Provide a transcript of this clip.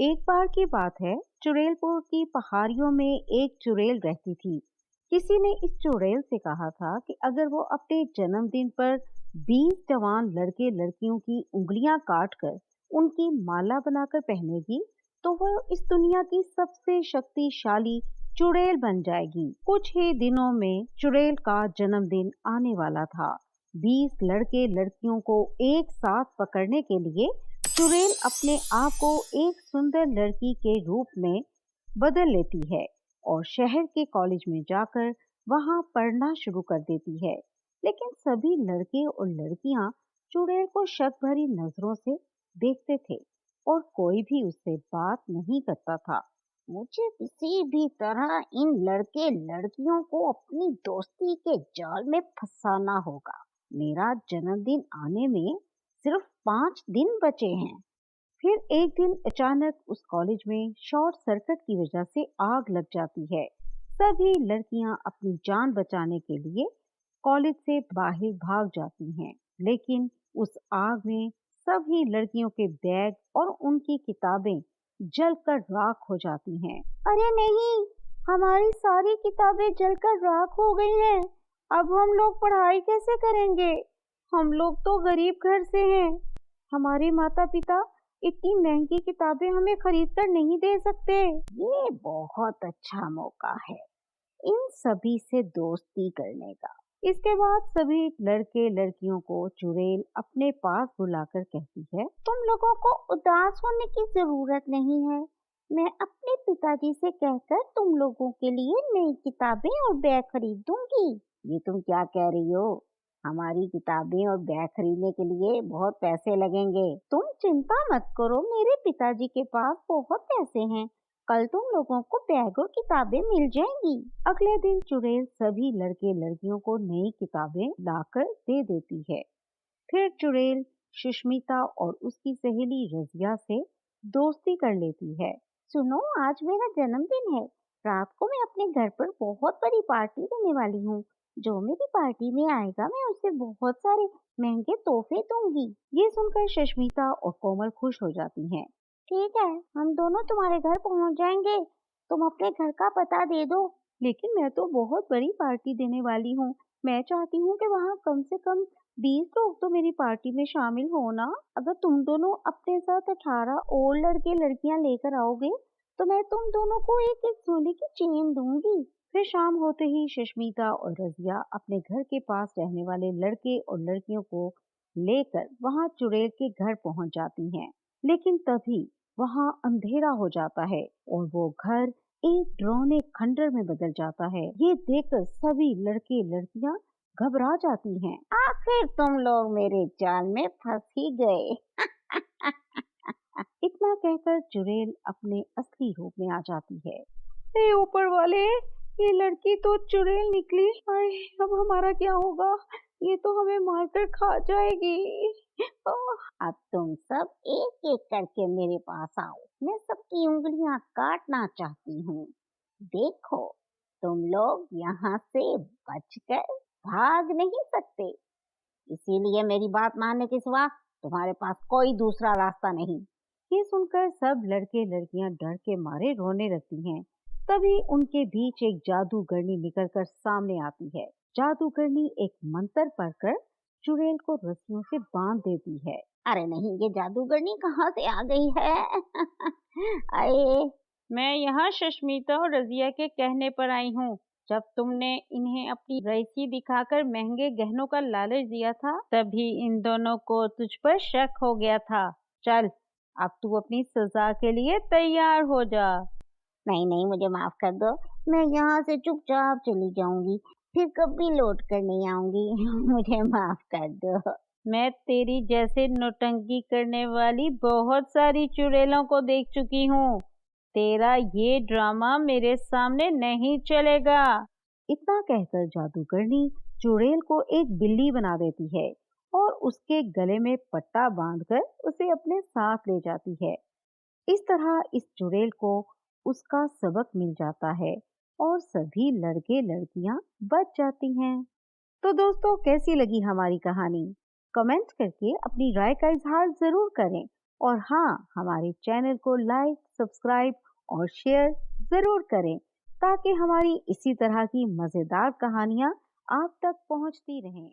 एक बार की बात है। चुड़ैलपुर की पहाड़ियों में एक चुड़ैल रहती थी। किसी ने इस चुड़ैल से कहा था कि अगर वो अपने जन्मदिन पर 20 जवान लड़के लड़कियों की उंगलियां काट कर उनकी माला बनाकर पहनेगी तो वो इस दुनिया की सबसे शक्तिशाली चुड़ैल बन जाएगी। कुछ ही दिनों में चुड़ैल का जन्मदिन आने वाला था। 20 लड़के लड़कियों को एक साथ पकड़ने के लिए चुड़ैल अपने आप को एक सुंदर लड़की के रूप में बदल लेती है और शहर के कॉलेज में जाकर वहां पढ़ना शुरू कर देती है। लेकिन सभी लड़के और लड़कियां चुड़ैल को शक भरी नजरों से देखते थे और कोई भी उससे बात नहीं करता था। मुझे किसी भी तरह इन लड़के लड़कियों को अपनी दोस्ती के जाल में फंसाना होगा। मेरा जन्मदिन आने में सिर्फ 5 दिन बचे हैं। फिर एक दिन अचानक उस कॉलेज में शॉर्ट सर्किट की वजह से आग लग जाती है। सभी लड़कियां अपनी जान बचाने के लिए कॉलेज से बाहर भाग जाती हैं, लेकिन उस आग में सभी लड़कियों के बैग और उनकी किताबें जलकर राख हो जाती हैं। अरे नहीं, हमारी सारी किताबें जलकर राख हो गई हैं। अब हम लोग पढ़ाई कैसे करेंगे? हम लोग तो गरीब घर से हैं। हमारे माता पिता इतनी महंगी किताबें हमें खरीद कर नहीं दे सकते। ये बहुत अच्छा मौका है इन सभी से दोस्ती करने का। इसके बाद सभी लड़के लड़कियों को चुड़ैल अपने पास बुलाकर कहती है, तुम लोगों को उदास होने की जरूरत नहीं है। मैं अपने पिताजी से कहकर तुम लोगों के लिए नई किताबें और बैग खरीद दूंगी। ये तुम क्या कह रही हो? हमारी किताबें और बैग खरीदने के लिए बहुत पैसे लगेंगे। तुम चिंता मत करो, मेरे पिताजी के पास बहुत पैसे हैं। कल तुम लोगों को बैग और किताबें मिल जाएंगी। अगले दिन चुड़ैल सभी लड़के लड़कियों को नई किताबें लाकर दे देती है। फिर चुड़ैल सुष्मिता और उसकी सहेली रजिया से दोस्ती कर लेती है। सुनो, आज मेरा जन्मदिन है। रात को मैं अपने घर पर बहुत बड़ी पार्टी देने वाली हूँ। जो मेरी पार्टी में आएगा मैं उसे बहुत सारे महंगे तोहफे दूंगी। ये सुनकर सुष्मिता और कोमल खुश हो जाती हैं। ठीक है, हम दोनों तुम्हारे घर पहुँच जाएंगे। तुम अपने घर का पता दे दो। लेकिन मैं तो बहुत बड़ी पार्टी देने वाली हूँ। मैं चाहती हूँ कि वहाँ कम से कम 20 लोग तो मेरी पार्टी में शामिल हो ना। अगर तुम दोनों अपने साथ 18 और लड़के लड़कियां लेकर आओगे तो मैं तुम दोनों को एक एक सोने की चेन दूंगी। फिर शाम होते ही सुष्मिता और रजिया अपने घर के पास रहने वाले लड़के और लड़कियों को लेकर वहां चुड़ैल के घर पहुंच जाती हैं। लेकिन तभी वहां अंधेरा हो जाता है और वो घर एक डरावने खंडर में बदल जाता है। ये देखकर सभी लड़के लड़कियां घबरा जाती हैं। आखिर तुम लोग मेरे जाल में फंस ही गए। इतना कहकर चुड़ैल अपने असली रूप में आ जाती है। हे ऊपर वाले, ये लड़की तो चुड़ैल निकली। हाय, अब हमारा क्या होगा? ये तो हमें मारकर खा जाएगी। अब तुम सब एक एक करके मेरे पास आओ। मैं सबकी उंगलियां काटना चाहती हूँ। देखो, तुम लोग यहाँ से बचकर भाग नहीं सकते। इसीलिए मेरी बात मानने के सिवा तुम्हारे पास कोई दूसरा रास्ता नहीं। ये सुनकर सब लड़के लड़कियां डर के मारे रोने लगती हैं। तभी उनके बीच एक जादूगरनी निकलकर सामने आती है। जादूगरनी एक मंत्र पढ़कर चुड़ैल को रस्सियों से बांध देती है। अरे नहीं, ये जादूगरनी कहाँ से आ गई है? अरे, मैं यहाँ सुष्मिता और रजिया के कहने पर आई हूँ। जब तुमने इन्हें अपनी रईसी दिखाकर महंगे गहनों का लालच दिया था, तभी इन दोनों को तुझ पर शक हो गया था। चल, अब तू अपनी सजा के लिए तैयार हो जा। नहीं नहीं, मुझे माफ कर दो। मैं यहाँ से चुपचाप चली जाऊंगी, फिर कभी लौट कर नहीं आऊंगी। मुझे माफ कर दो। मैं तेरी जैसे नौटंकी करने वाली बहुत सारी चुड़ैलों को देख चुकी हूँ। तेरा ये ड्रामा मेरे सामने नहीं चलेगा। इतना कहकर जादूगरनी चुड़ैल को एक बिल्ली बना देती है और उसके गले में पट्टा बांधकर उसे अपने साथ ले जाती है। इस तरह इस चुड़ैल को उसका सबक मिल जाता है और सभी लड़के लड़कियां बच जाती हैं। तो दोस्तों, कैसी लगी हमारी कहानी? कमेंट करके अपनी राय का इजहार जरूर करें और हाँ, हमारे चैनल को लाइक, सब्सक्राइब और शेयर ज़रूर करें ताकि हमारी इसी तरह की मज़ेदार कहानियाँ आप तक पहुँचती रहें।